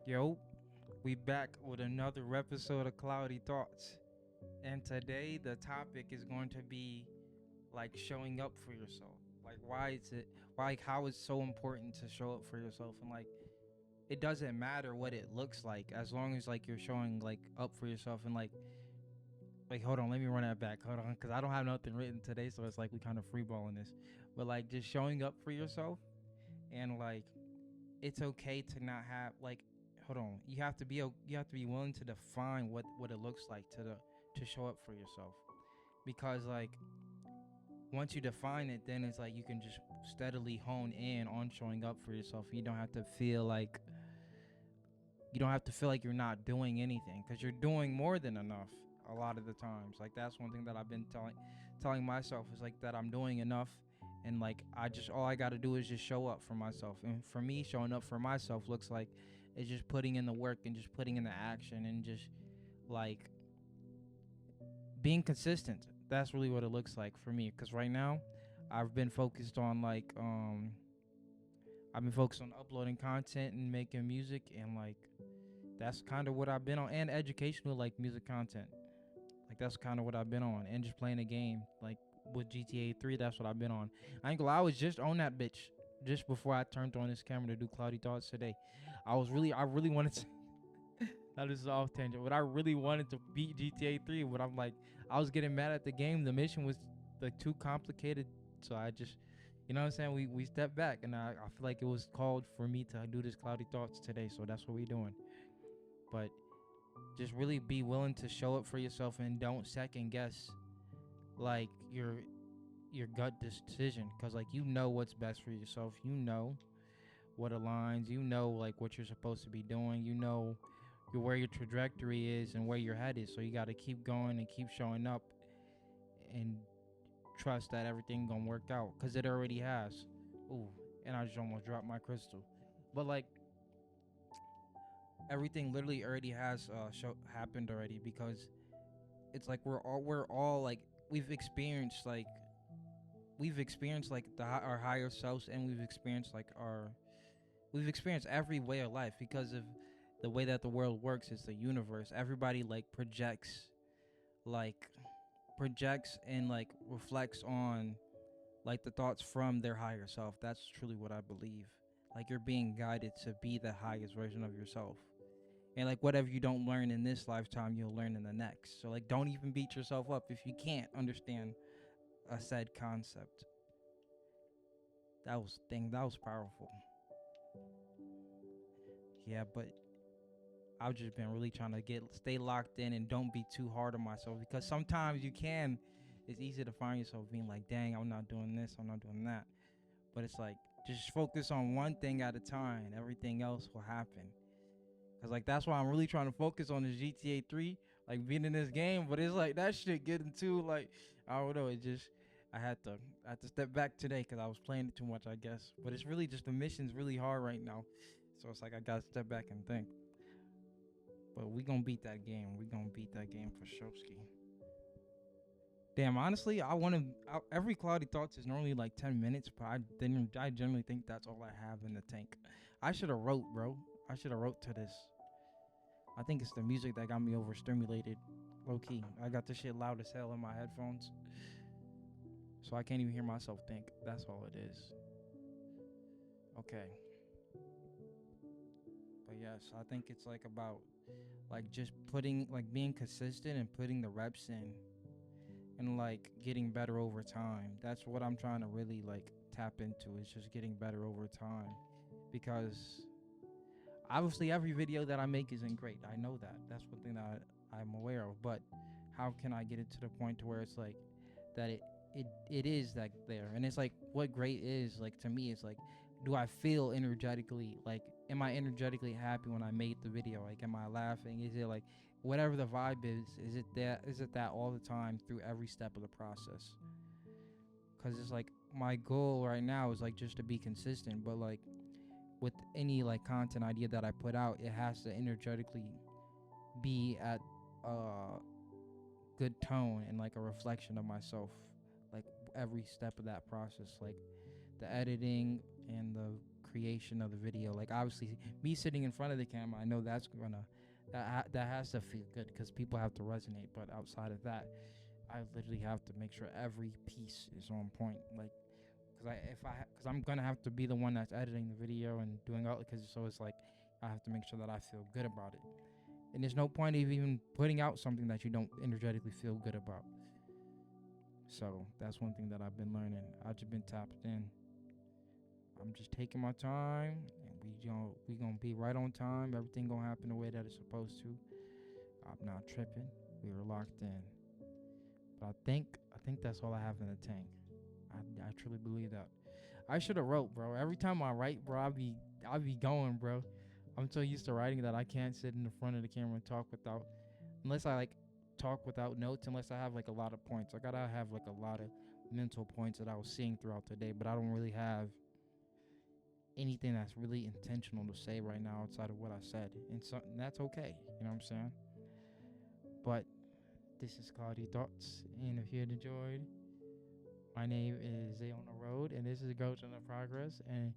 Yo, we back with another episode of Cloudy Thoughts. And today the topic is going to be like showing up for yourself. Like how it's so important to show up for yourself, and like it doesn't matter what it looks like as long as like you're showing like up for yourself. And like hold on, let me run that back. Hold on, cuz I don't have nothing written today, so it's like we kind of freeballing this. But like just showing up for yourself, and like it's okay to not have like hold on, you have to be willing to define what it looks like to show up for yourself, because like once you define it, then it's like you can just steadily hone in on showing up for yourself. You don't have to feel like you're not doing anything, because you're doing more than enough a lot of the times. Like that's one thing that I've been telling myself, is like that I'm doing enough. And like I just all I got to do is just show up for myself. And for me, showing up for myself looks like it's just putting in the work and just putting in the action and just like being consistent. That's really what it looks like for me, because right now I've been focused on I've been focused on uploading content and making music, and like that's kind of what I've been on, and educational like music content. Like that's kind of what I've been on, and just playing a game like with GTA 3. That's what I've been on. I ain't gonna lie, I was just on that bitch just before I turned on this camera to do Cloudy Thoughts today. I really wanted to. That is off tangent, but I really wanted to beat GTA 3. But I'm like, I was getting mad at the game. The mission was like too complicated, so I just, you know what I'm saying. We stepped back, and I feel like it was called for me to do this Cloudy Thoughts today. So that's what we doing. But just really be willing to show up for yourself, and don't second guess like your gut decision, because like you know what's best for yourself. You know what aligns. You know like what you're supposed to be doing. You know where your trajectory is and where your head is. So you got to keep going and keep showing up, and trust that everything gonna work out, because it already has. Ooh, and I just almost dropped my crystal. But like everything literally already has happened already, because it's like we're all like we've experienced like our higher selves, and we've experienced every way of life, because of the way that the world works. Is the universe. Everybody like like projects and like reflects on like the thoughts from their higher self. That's truly what I believe. Like you're being guided to be the highest version of yourself, and like whatever you don't learn in this lifetime, you'll learn in the next. So like don't even beat yourself up if you can't understand a said concept. That was powerful. Yeah, but I've just been really trying to stay locked in and don't be too hard on myself, because sometimes you can. It's easy to find yourself being like, dang, I'm not doing this, I'm not doing that. But it's like just focus on one thing at a time, and everything else will happen. Cause like that's why I'm really trying to focus on this GTA 3, like being in this game. But it's like that shit getting too like, I don't know. It just I had to step back today because I was playing it too much, I guess. But it's really just the mission's really hard right now, so it's like I gotta step back and think. But we gonna beat that game. We gonna beat that game for Showski. Damn, honestly, I want to. Every Cloudy Thoughts is normally like 10 minutes, but I generally think that's all I have in the tank. I should have wrote, bro. I should have wrote to this. I think it's the music that got me overstimulated. Low key, I got this shit loud as hell in my headphones, so I can't even hear myself think. That's all it is. Okay, but yes, I think it's like about like just putting like being consistent and putting the reps in, and like getting better over time. That's what I'm trying to really like tap into, is just getting better over time, because obviously every video that I make isn't great. I know that. That's one thing that I'm aware of. But how can I get it to the point to where it's like that it is like there, and it's like what great is like to me is like, do I feel energetically, like am I energetically happy when I made the video? Like am I laughing? Is it like whatever the vibe is it that all the time through every step of the process? Because it's like my goal right now is like just to be consistent, but like with any like content idea that I put out, it has to energetically be at a good tone and like a reflection of myself, like every step of that process, like the editing and the creation of the video. Like obviously, me sitting in front of the camera, I know that's gonna that has to feel good because people have to resonate. But outside of that, I literally have to make sure every piece is on point. Like, because I'm gonna have to be the one that's editing the video and doing all, because so it's like I have to make sure that I feel good about it. And there's no point of even putting out something that you don't energetically feel good about. So that's one thing that I've been learning. I've just been tapped in. I'm just taking my time, and we gonna be right on time. Everything gonna happen the way that it's supposed to. I'm not tripping. We are locked in. But I think that's all I have in the tank. I truly believe that. I should have wrote, bro. Every time I write, bro, I be going, bro. I'm so used to writing that I can't sit in the front of the camera and talk without, unless I like talk without notes, unless I have like a lot of points. I gotta have like a lot of mental points that I was seeing throughout the day, but I don't really have anything that's really intentional to say right now outside of what I said. And that's okay. You know what I'm saying? But this is Cloudy Thoughts, and if you had enjoyed, my name is ZayOnTheRoad, and this is Growth in the Progress. And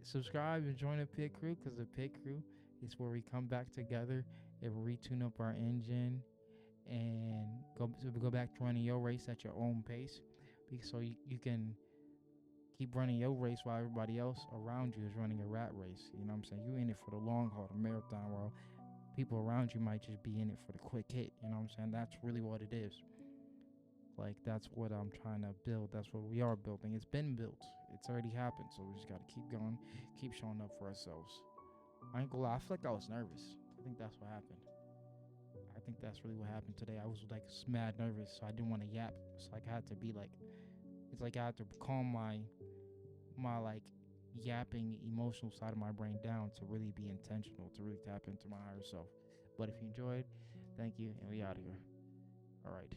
subscribe and join the pit crew, because the pit crew is where we come back together and retune up our engine and go back to running your race at your own pace, so you can keep running your race while everybody else around you is running a rat race. You know what I'm saying? You in it for the long haul, the marathon, where people around you might just be in it for the quick hit. You know what I'm saying? That's really what it is. Like, that's what I'm trying to build. That's what we are building. It's been built. It's already happened. So we just got to keep going, keep showing up for ourselves. I ain't gonna lie, I feel like I was nervous. I think that's what happened. I think that's really what happened today. I was like mad nervous, so I didn't want to yap. So like I had to be like, it's like I had to calm my like yapping emotional side of my brain down to really be intentional, to really tap into my higher self. But if you enjoyed, thank you, and we out of here. All right.